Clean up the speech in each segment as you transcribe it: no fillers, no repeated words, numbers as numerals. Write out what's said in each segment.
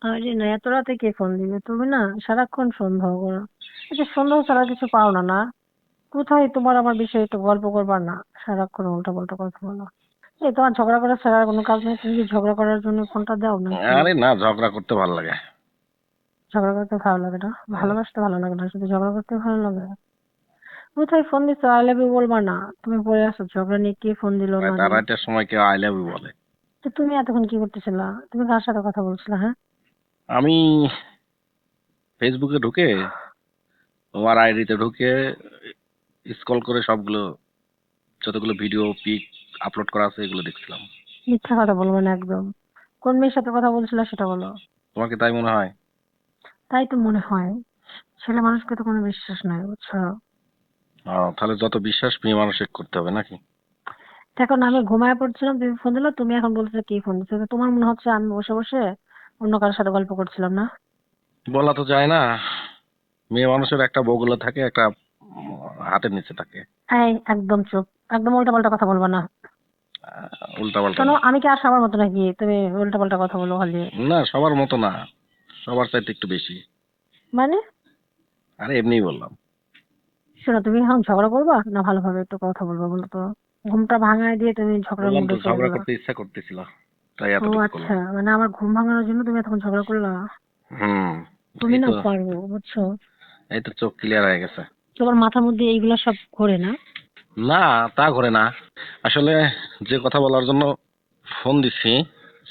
আরে না, এত রাতে কে ফোন দিবে? তুমি না সারাক্ষণ সন্দেহ করো। আচ্ছা, সন্দেহ ছাড়া কিছু পাও না না? কোথায় তোমার আমার বিষয়ে একটু গল্প করবার না? সারাক্ষণ উল্টা পাল্টা কথা বলো। এই তোমার ঝগড়া করা ছাড়া আর কোনো কাজ নেই? তুমি কি ঝগড়া করার জন্য ফোনটা দাও নাকি? আরে না, ঝগড়া করতে ভালো লাগে। ঝগড়া করতে ভালো লাগে না? হুম। ভালোবাসতে ভালো লাগে না, শুধু ঝগড়া করতে ভালো লাগে? কোথায় ফোন দিচ্ছ? আই লাভ ইউ বলবা না? তুমি পড়ে আছো ঝগড়া নিয়ে, কে ফোন দিলো না রাত দিল? আড়াইটার সময় কেউ আই লাভ ইউ বলে? তো তুমি এতক্ষণ কি করতেছিলা? তুমি কার সাথে কথা বলছিলা, হ্যাঁ? আমি ফেসবুকে ঢুকে, তোমার আইডিতে ঢুকে স্ক্রল করে সবগুলো, যতগুলো ভিডিও পিক আপলোড করা আছে এগুলো দেখছিলাম। মিথ্যা কথা বলবো না একদম। কোন মেয়ের সাথে কথা বলছিলা সেটা বলো। তোমার কি তাই মনে হয়? তাই তো মনে হয়। ছেলে মানুষকে তো কোনো বিশ্বাস নাই, বুঝছো? তাহলে যত বিশ্বাস মেয়ে মানুষে করতে হবে নাকি? দেখো না, আমি ঘুমায় পড়ছিলাম, তুমি ফোন দিলো, তুমি এখন বলছো কি ফোন দিচ্ছ? তো তোমার মনে হচ্ছে আমি বসে বসে অন্য কারোর সাথে গল্প করছিলাম না? বলা তো যায় না। মেয়ে মানুষের একটা বগুলো থাকে, একটা হাতের নিচে থাকে। এই একদম চুপ। একদম উল্টা পাল্টা কথা বলবা না। উল্টা পাল্টা শোনো, না। আমি কি আর সবার মতো নাকি তুমি উল্টা পাল্টা কথা বলো খালি? না, সবার মতো না, সবার চাইতে একটু বেশি। মানে? আরে এমনিই বললাম। শোনো, তুমি এখন ঝগড়া করবা না ভালোভাবে একটু কথা বলবো বলো তো? ঘুমটা ভাঙায় দিয়ে তুমি ঝগড়ার বললাম তো মুডে চলে ঝগড়া গেলা। করতে ইচ্ছা করতেছিল, তাই ও এতটুকু আচ্ছা, করলাম। মানে আমার ঘুম ভাঙানোর জন্য তুমি এতক্ষণ ঝগড়া করলা? হুম। তুমি এই না তো, পারবো, বুঝছো? এই তো চোখ ক্লিয়ার হয়ে গেছে। তোমার মাথার মধ্যে এইগুলা সব ঘোরে না? না, তা করে না। আসলে যে কথা বলার জন্য ফোন দিছি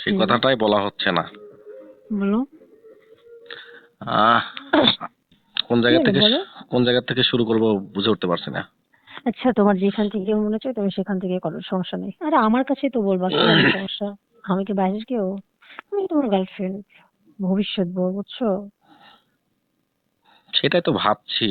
সেই হুম। কথাটাই বলা হচ্ছে না। বলো। আহ কোন কি জায়গা হলো থেকে বলো। কোন জায়গা থেকে শুরু করব বুঝে উঠতে পারছি না। আচ্ছা, তোমার যেখান থেকে মনে চায় তুমি সেখান থেকে করো, সমস্যা নেই। আরে আমার কাছেই তো বলবা, কি এমন সমস্যা? আমি কি বাইরের কেউ? আমি তোমার গার্লফ্রেন্ড, ভবিষ্যৎ বউ, বুঝছো? সেটাই তো ভাবছি।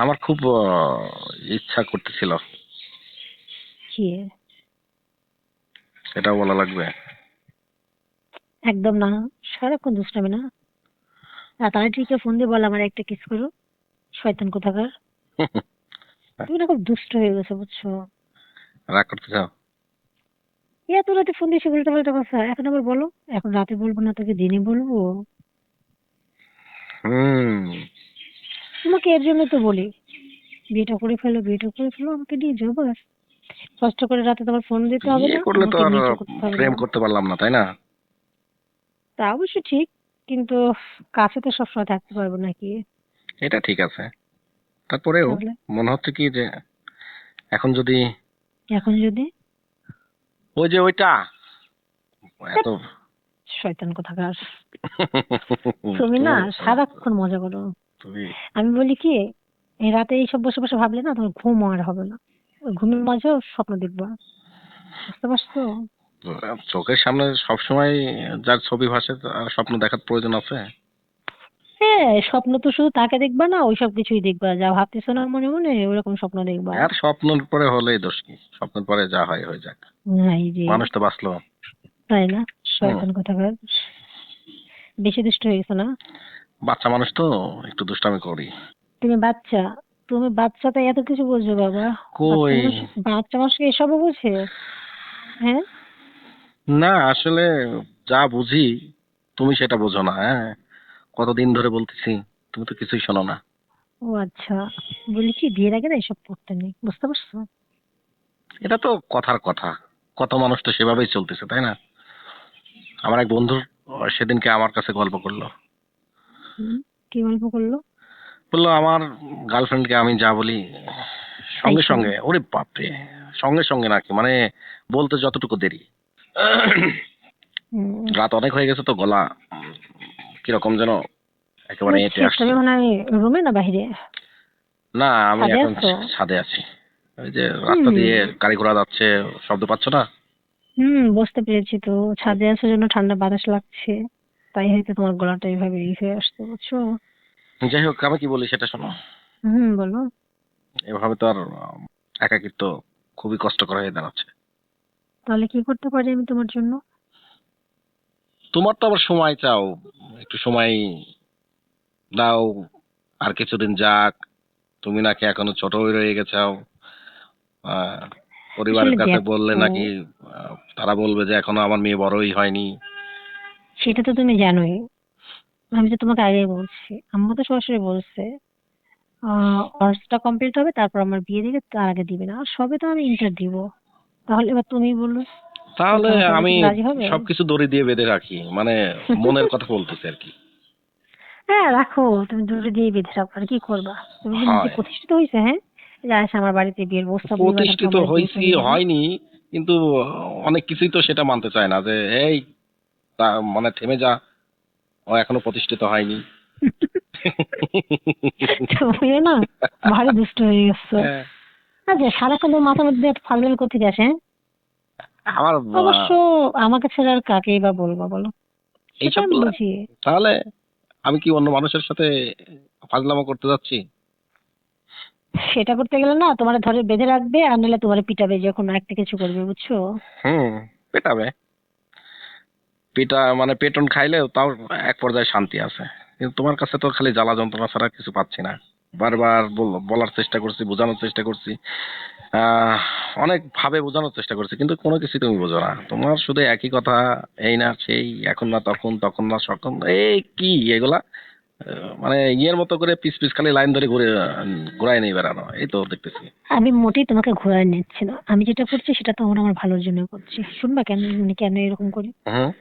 আমার খুব ইচ্ছা করতেছিল। কি? সেটাও বলা লাগবে? একদম না। সারাক্ষণ দুষ্টামি না? তাহলে ঠিক ফোন দিয়ে বল আমার একটা কিস করো। শয়তান কোথাকার। তুমি না খুব দুষ্ট হয়ে গেছো, বুঝছো? রাগ করতে চাও? এত রাতে ফোন দিয়ে উল্টা পাল্টা কথা এখন আবার বলো? এখন রাতে বলবো না তোকে দিনে বলবো? হুম। তোমাকে এর জন্য তো বলি, বিয়েটা করে ফেলো, বিয়েটা করে ফেলো, আমাকে নিয়ে যাও ব্যাস। কষ্ট করে রাতে তোমার ফোন দিতে হবে বিয়ে না, করলে তো আমাকে আর মিটও করতে হবে না। প্রেম করতে পারলাম না, তাই না? তা অবশ্য ঠিক, কিন্তু কাছে তো সবসময় থাকতে পারবো নাকি? এটা ঠিক আছে। তারপরেও তাহলে মনে হচ্ছে কি যে এখন যদি এখন যদি ওই যে ওইটা এত ধ্যাৎ, শয়তান কোথাকার। তুমি না তুমি সারাক্ষণ মজা করো। তুমি আমি বলি কি, এই রাতে এইসব বসে বসে ভাবলে না তোমার ঘুম আর হবে না। ওই ঘুমের মাঝেও স্বপ্ন দেখবা, বুঝতে পারছো? চোখের সামনে সবসময় যার ছবি ভাসে তার স্বপ্ন দেখার প্রয়োজন আছে? হ্যাঁ, স্বপ্ন তো শুধু তাকে দেখবা না, ওইসব কিছুই দেখবা, যা ভাবতেছো না মনে মনে ওরকম স্বপ্ন দেখবা। আর স্বপ্নের পরে হলেই দোষ কি? স্বপ্নের পরে যা হয় হয়ে যাক। নাই রে। মানুষ তো বাঁচলো। তাই না? হুম। শয়তান কোথাকার। বেশি দুষ্ট হয়ে গেছো না? বাচ্চা মানুষ তো, একটু দুষ্টামি করি। তুমি বাচ্চা? তুমি বাচ্চা তাই এত কিছু বোঝো বাবা? বাচ্চা কই? মানুষ, বাচ্চা মানুষকে এসবও বোঝে? হ্যাঁ। না আসলে যা বুঝি তুমি সেটা বোঝো না, হ্যাঁ। কতদিন ধরে বলতেছি, তুমি তো কিছুই শোনো না। ও আচ্ছা। বলি কি, বিয়ের আগে না এসব করতে নেই, বুঝতে পারছো? এটা তো কথার কথা, কত মানুষ তো সেভাবেই চলতেছে, তাই না? আমার এক বন্ধু সেদিনকে আমার কাছে গল্প করলো। হুম। কি গল্প করলো? বললো আমার গার্লফ্রেন্ডকে আমি যা বলি তাই সঙ্গে শোনে? সঙ্গে, ওরে বাপরে, সঙ্গে সঙ্গে নাকি মানে বলতে যতটুকু দেরি। হুম। রাত অনেক হয়ে গেছে তো, গলা কিরকম যেন একেবারে এঁটে বুঝছি, আসছে। তুমি মনে হয় রুমে না বাহিরে? না, আমি ছাদে এখন আছো? ছাদে আছি। ওই যে রাস্তা হুম। দিয়ে গাড়ি ঘোড়া যাচ্ছে, শব্দ পাচ্ছ না? হুম, বুঝতে পেরেছি তো। ছাদে আসার জন্য ঠান্ডা বাতাস লাগছে, তাই হয়তো তোমার গলাটা এইভাবে হয়ে আসছে, বুঝছো? যাই হোক, আমি কি বলি সেটা শোনো। হুম, বলো। এভাবে তো আর একাকিত্ব খুবই কষ্টকর হয়ে দাঁড়াচ্ছে। তাহলে কি করতে পারি আমি তোমার জন্য? তোমার তো আবার সময় চাও, একটু সময় দাও, আর কিছুদিন যাক। তুমি নাকি এখনো ছোটই রয়ে গেছাও। আহ, পরিবারের আসলে কাছে দেখো, বললে নাকি তারা বলবে যে এখনো আমার মেয়ে বড়ই হয়নি। সেটা তো তুমি জানোই। আমি তো তোমাকে আগেই বলছি, আম্মু তো সরাসরি বলছে অনার্সটা কমপ্লিট হবে তারপর আমার বিয়ে দিবে, তার আগে দিবে না। আর সবে তো আমি ইন্টার দিব। তাহলে এবার তুমি বলো, তাহলে তোমার আমি ফ্যামিলি কি রাজি হবে? সবকিছু দড়ি দিয়ে বেঁধে রাখি, মানে মনের কথা বলতেছি আর কি। হ্যাঁ রাখো, তুমি দুটো দিয়ে বেঁধে রাখো, আর কি করবা? তুমি কি নিজে হয়, প্রতিষ্ঠিত হয়েছে? হ্যাঁ, যে আসে আমার বাড়িতে বিয়ের প্রস্তাব দিবা, তারপর প্রতিষ্ঠিত আমার বিয়ে হয়েছি করে দিবা। হয়নি, কিন্তু অনেক কিছুই তো সেটা মানতে চায় না যে এই মানে থেমে যা, ও এখনো প্রতিষ্ঠিত হয়নি। তুমিও না ভারী দুষ্ট হয়ে গেছো। হ্যাঁ, আচ্ছা, সারাক্ষণ তোমার মাথার মধ্যে একটা ফালতু কোথেকে আসে, হ্যাঁ? আমার অবশ্য আমাকে ছাড়া আর কাকেই বা বলবো বলো, সেটা এইসব আমি বললে বুঝি। তাহলে আমি কি অন্য মানুষের সাথে ফাজলামো করতে যাচ্ছি? সেটা করতে গেলে না তোমার ধরে বেঁধে রাখবে, আর নাহলে তোমার পিটাবে, যখন একটা কিছু করবে, বুঝছো? হুম, পেটাবে। পিটা মানে পেটন খাইলেও তাও এক পর্যায়ে শান্তি আছে, কিন্তু তোমার কাছে তো খালি জ্বালা যন্ত্রণা ছাড়া কিছু পাচ্ছি না। বারবার বলার চেষ্টা করছি, বোঝানোর চেষ্টা করছি, আহ অনেক ভাবে বোঝানোর চেষ্টা করছি, কিন্তু কোনো কিছু তুমি বোঝো না। তোমার শুধু একই কথা, এই না সেই, এখন না তখন, তখন না সখন, এই কি এগুলা? মানে ইয়ের মতো করে পিস পিস খালি লাইন ধরে ঘুরে ঘুরাই নেই বেড়ানো, এই তো দেখতেছি। আমি মোটেই তোমাকে ঘোরায় নিচ্ছি না, আমি যেটা করছি সেটা তোমার আমার ভালোর জন্য করছি। শুনবা কেন, মানে কেন এরকম করি? হুম,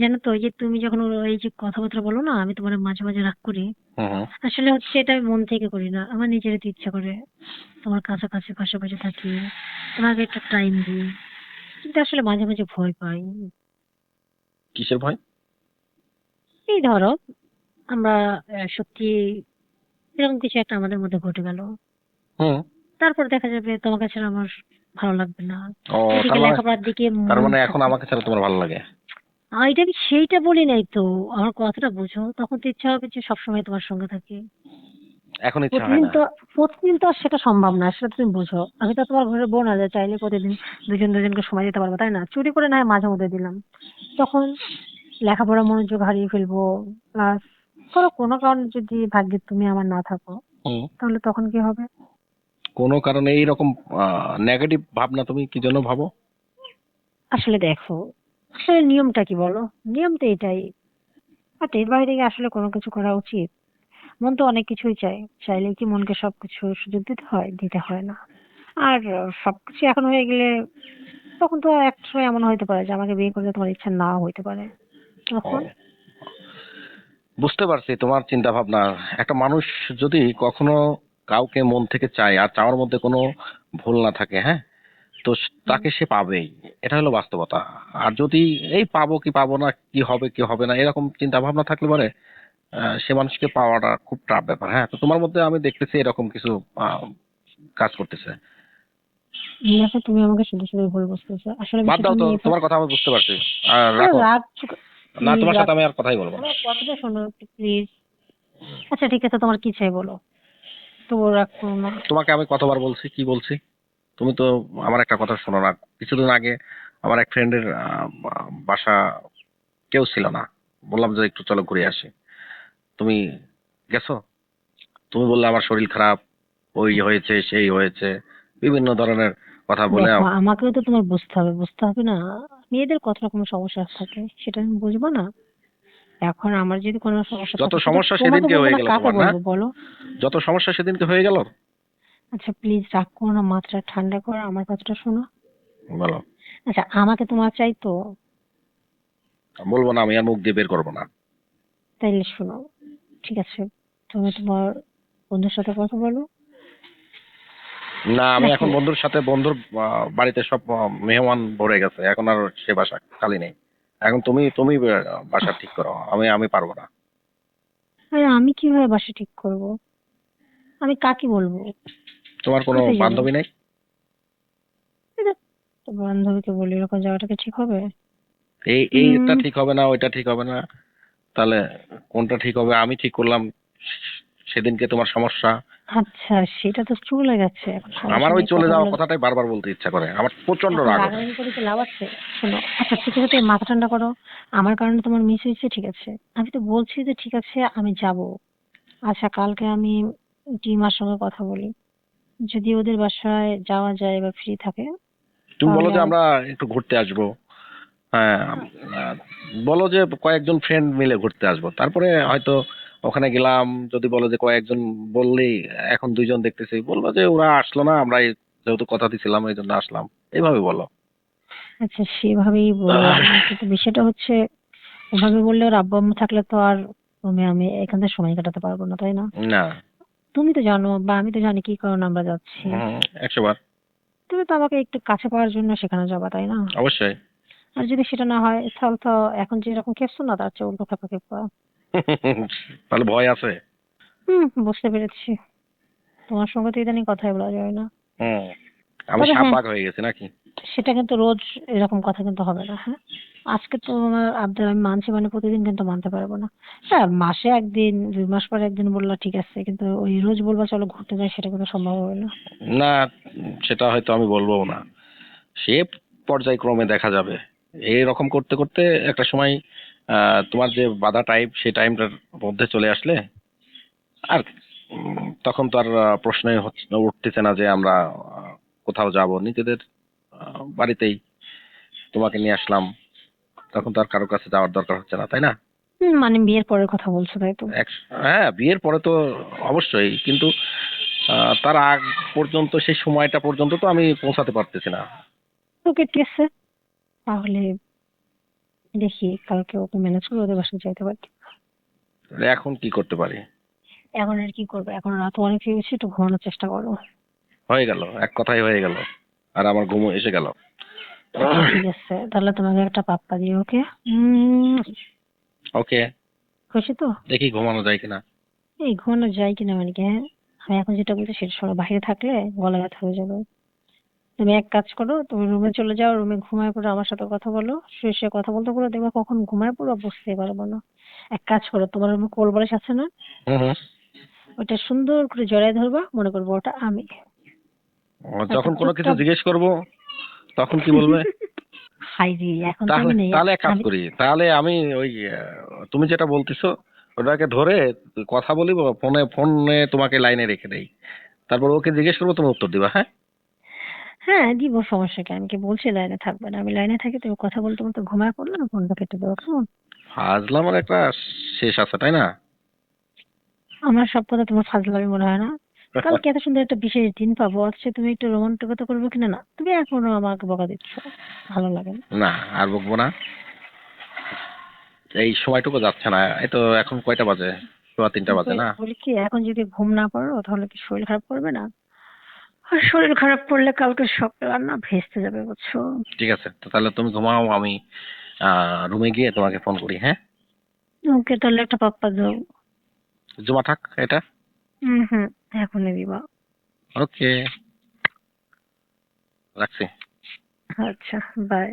জানো তো, ওই যে তুমি যখন এই যে কথাবার্তা বলো না, আমি তোমার মাঝে মাঝে রাগ করি। হুম, হুম। আসলে হচ্ছে এটা আমি মন থেকে করি না, আমার নিজেরই তো ইচ্ছা করে তোমার কাছাকাছি পাশাপাশি থাকি, তোমাকে একটা টাইম দিই। কিন্তু আসলে মাঝে মাঝে ভয় পাই। কিসের ভয়? এই ধরো, আমরা সত্যি এরকম কিছু একটা আমাদের মধ্যে ঘটে গেল, হুম। তারপর দেখা যাবে তোমার কাছে আর আমার ভালো লাগবে না, ও, এদিকে তার মানে, লেখাপড়ার দিকে তার মন মানে এখন থাকবে। আমাকে ছাড়া তোমার ভালো লাগে? এটা আমি সেইটা বলি নাই তো, আমার কথাটা বুঝো। তখন তো ইচ্ছা হবে যে সবসময় তোমার সঙ্গে থাকি। এখন ইচ্ছা হয় প্রতিদিন না? তো, প্রতিদিন তো আর সেটা সম্ভব না, সেটা তুমি বুঝো। আমি তো তোমার ঘরে বোন, না যে চাইলে প্রতিদিন দুজন দুজনকে সময় দিতে পারবো, তাই না? চুরি করে না হয় মাঝে মধ্যে দিলাম, তখন লেখাপড়া মনোযোগ হারিয়ে ফেলবো। প্লাস ধরো কোনো কারণে যদি ভাগ্যে তুমি আমার না থাকো, হুম। তাহলে তখন কি হবে? কোনো কারণে এইরকম নেগেটিভ ভাবনা তুমি কি জন্য ভাবো? আসলে দেখো, আসলে নিয়মটা কি বলো? নিয়ম তো এটাই। আর এর বাইরে কি আসলে কোনো কিছু করা উচিত? মন তো অনেক কিছুই চায়, চাইলে কি মনকে সবকিছু সুযোগ দিতে হয়? দিতে হয় না। আর সবকিছু এখন হয়ে গেলে তখন তো একটা সময় এমন হইতে পারে যে আমাকে বিয়ে করতে তোমার ইচ্ছা নাও হইতে পারে। ও, তখন বুঝতে পারছি তোমার চিন্তা ভাবনা। একটা মানুষ যদি কখনো কাউকে মন থেকে চায় আর চাওয়ার মধ্যে কোনো ভুল না থাকে, হ্যাঁ, তো হুম, তাকে সে পাবেই। এটা হলো বাস্তবতা। আর যদি এই পাবো কি পাবো না, কি হবে কি হবে না, এরকম চিন্তা ভাবনা থাকলে পারে সে মানুষকে পাওয়াটা খুব টাফ ব্যাপার। হ্যাঁ, তো তোমার মধ্যে আমি দেখতেছি এরকম কিছু আহ, কাজ করতেছে। দেখো তুমি আমাকে শুধু শুধু ভুল বুঝতেছো, আসলে বাদ বিষয়টা দাও তো, আমি এভাবে। তোমার কথা আমি বুঝতে পারছি। আর আরে রাখো। রাগ, না, প্লিজ তোমার রাগ, সাথে আমি আর কথাই বলবো না। আমার কথাটা শোনো একটু প্লিজ। আচ্ছা ঠিক আছে, তোমার কি চাই বলো, তবু রাগ করো না। তোমাকে আমি কতবার বলছি, কি বলছি? তুমি তো আমার একটা কথা শোনো না। কিছুদিন আগে আমার এক ফ্রেন্ডের বাসা কেউ ছিল না, বললাম যে একটু চলো ঘুরে আসি। তুমি গেছো। তুমি বললে আমার শরীর খারাপ, ওই হয়েছে সেই হয়েছে, বিভিন্ন ধরনের কথা বলে। দেখো, আমাকেও তো তোমার বুঝতে হবে, বুঝতে হবে না? মেয়েদের কত রকম সমস্যা থাকে, সেটা আমি বুঝবো না? এখন আমার যদি কোনো সমস্যা যত থাকে সেটা সমস্যা তোমাকে সেদিনকে বলবো হয়ে না, গেল কাকে তোমার, না? বলবো বলো? যত সমস্যা সেদিনকে হয়ে গেল। আচ্ছা প্লিজ রাগ করো না, মাত্রা ঠান্ডা করো, আমার কথাটা শোনো। বলো। আচ্ছা, আমাকে তোমার চাই তো? বলবো না, আমি আর মুখ দিয়ে বের করবো না। তাইলে শোনো, ঠিক আছে, তুমি তোমার বন্ধুর সাথে কথা বলো। না, আমি এখন দেখো, বন্ধুর সাথে, বন্ধুর বাড়িতে সব মেহমান ভরে গেছে, এখন আর সে বাসা খালি নেই। এখন তুমি তুমি বাসা ঠিক করো, আমি আমি পারবো না। আরে আমি কিভাবে বাসা ঠিক করব? আমি কাকে বলবো? তোমার কোনো কোথায় যাবো? বান্ধবী নেই? এটা তো বান্ধবীকে বলি এরকম যাওয়াটাকে ঠিক হবে? এইটা উম ঠিক হবে না, ওইটা ঠিক হবে না, তাহলে কোনটা ঠিক হবে? আমি ঠিক করলাম সেদিনকে তোমার সমস্যা। আচ্ছা, সেটা তো চলে গেছে, এখন আমার সমস্যা ওই নেই, চলে কথা যাওয়া বলে কথাটাই বারবার বলতে ইচ্ছা করে, আমার প্রচন্ড এখন রাগ ওঠে। রাগারাগি করে কি লাভ আছে? শোনো, আচ্ছা ঠিক আছে, তুমি মাথা ঠান্ডা করো। আমার কারণে তোমার মিস হয়েছে, ঠিক আছে, আমি তো বলছি যে ঠিক আছে আমি যাব। আচ্ছা কালকে আমি টিমার সঙ্গে কথা বলি, যদি ওদের বাসায় যাওয়া যায় বা ফ্রি থাকে তুমি বলো তাহলে যে আমরা একটু ঘুরতে আসবো। হ্যাঁ, বলো যে কয়েকজন ফ্রেন্ড মিলে ঘুরতে আসবো, তারপরে হয়তো ওখানে গেলাম। যদি বলো যে কয়েকজন, বললেই এখন 2জন দেখতেছি, বলবো যে ওরা আসলো না, আমরা যেহেতু কথা দিছিলাম এই জন্য আসলাম, এইভাবে বলো। আচ্ছা সেভাবেই বললাম, কিন্তু বিষয়টা হচ্ছে ওভাবে বললে ওর আব্বু আম্মু থাকলে তো আর রুমে আমি এখান থেকে সময় কাটাতে পারবো না, তাই না? না। তুমি তো জানো বা আমি তো জানি কি কারণে আমরা যাচ্ছি। 100 বার। তুমি তো আমাকে একটু কাছে পাওয়ার জন্য সেখানে যাবা, তাই না? অবশ্যই। আর যদি সেটা না হয় তাহলে তো এখন যেরকম খেপছো না তার চেয়ে উল্টো খেপা খেপা। তাহলে ভয় আছে। বুঝতে পেরেছি। তোমার সঙ্গে তো ইদানিং কথাই বলা যায় না। হুম। আমি তবে হ্যাঁ, শাকবাগ হয়ে গেছি নাকি? সেটা কিন্তু রোজ এরকম কথা কিন্তু হবে না, হ্যাঁ? আজকে তোমার আবদার আমি মানছি মানে প্রতিদিন কিন্তু মানতে পারবো না। হ্যাঁ, মাসে ১ দিন, ২ মাস পরে ১ দিন বললা ঠিক আছে। কিন্তু ওই রোজ বলবা চলো ঘুরতে যাই সেটা কিন্তু সম্ভব হবে না। না, সেটা হয়তো আমি বলবো না। সে পর্যায়ক্রমে দেখা যাবে। এইরকম করতে করতে একটা সময় তোমার যে বাধা টাইপ, সেই টাইমটার মধ্যে চলে আসলে আর তখন তো আর প্রশ্নই উঠতেছে না যে আমরা কোথাও যাব। নিজেদের বাড়িতেই তোমাকে নিয়ে আসলাম, তখন তো আর কারোর কাছে যাওয়ার দরকার হচ্ছে না, তাই না? মানে বিয়ের পরের কথা বলছো তাই তো? হ্যাঁ, বিয়ের পরে তো অবশ্যই, কিন্তু তার আগ পর্যন্ত, সেই সময়টা পর্যন্ত তো আমি পৌঁছাতে পারতেছি না। ওকে ঠিক আছে। তাহলে দেখি কালকে ওকে ম্যানেজ করে ওদের বাসায় যাইতে পারি। তাহলে এখন কি করতে পারি? এখন আর কি করবে? এখন রাত অনেক হয়েছে, একটু ঘুমানোর চেষ্টা করো। হয়ে গেল, এক কথাই হয়ে গেল, আর আমার ঘুমও এসে গেল। আচ্ছা ঠিক আছে, তাহলে তোমাকে একটা পাপ্পা দিই, ওকে? উম, ওকে, খুশি তো? দেখি ঘুমানো যায় কিনা। এই ঘুমানো যায় কিনা মানে কি, হ্যাঁ? আমি এখন যেটা বলছি সেটা শোনো, বাইরে থাকলে গলা ব্যথা হয়ে যাবে। তুমি এক কাজ করো, তুমি রুমে চলে যাও, রুমে ঘুমায় পড়ো, আমার সাথে কথা বলো, শুয়ে শুয়ে কথা বলতে বলো, দেখবে কখন ঘুমায় পড়ো বুঝতেই পারবো না। এক কাজ করো, তোমার রুমে কোল বালিশ আছে না? হুম হুম। ওটা সুন্দর করে জড়ায় ধরবা, মনে করবো ওটা আমি। তারপর যখন কোনো কিছু চুপচাপ জিজ্ঞেস করব তখন কি বলবে? হাই রে, এখন তো তাহলে আমি নেই। তাহলে এক কাজ আমি করি, তাহলে আমি ওই তুমি যেটা বলতেছো ওটাকে ধরে কথা বলি, ফোনে ফোনে তোমাকে লাইনে রেখে দেই, তারপর ওকে জিজ্ঞেস করবো, তুমি উত্তর দিবা, হ্যাঁ? হ্যাঁ দিব, সমস্যা কি? আমি কি বলছি লাইনে থাকবে না? আমি লাইনে থাকি, তুমি কথা বলতে বলতে ঘুমায় পড়লে না ফোনটা কেটে দেবো, কেমন? ফাজলামোর একটা শেষ আছে, তাই না? আমার সব কথা তোমার ফাজলামি মনে হয় না? কালকে এত সুন্দর একটা বিশেষ দিন পাবো, অথচ তুমি একটু রোমান্টিকতা করবে কিনা? না, তুমি এখনো আমাকে বকা দিচ্ছ, ভালো লাগে না। না, আর বকবো না। এই সময়টুকু যাচ্ছে না। এই তো এখন কয়টা বাজে? সোয়া 3টা বাজে না? বলি কি, এখন যদি ঘুম না পারো তাহলে কি শরীর খারাপ করবে না? আর শরীর খারাপ করলে কালকে সকাল আর না ভেস্তে যাবে, বুঝছো? ঠিক আছে, তো তাহলে তুমি ঘুমাও, আমি রুমে গিয়ে তোমাকে ফোন করি, হ্যাঁ? ওকে, তাহলে একটা পাপ্পা দাও। জমা থাক এটা। হুম, এখনই দিবা। ওকে, রাখছি। আচ্ছা, বাই।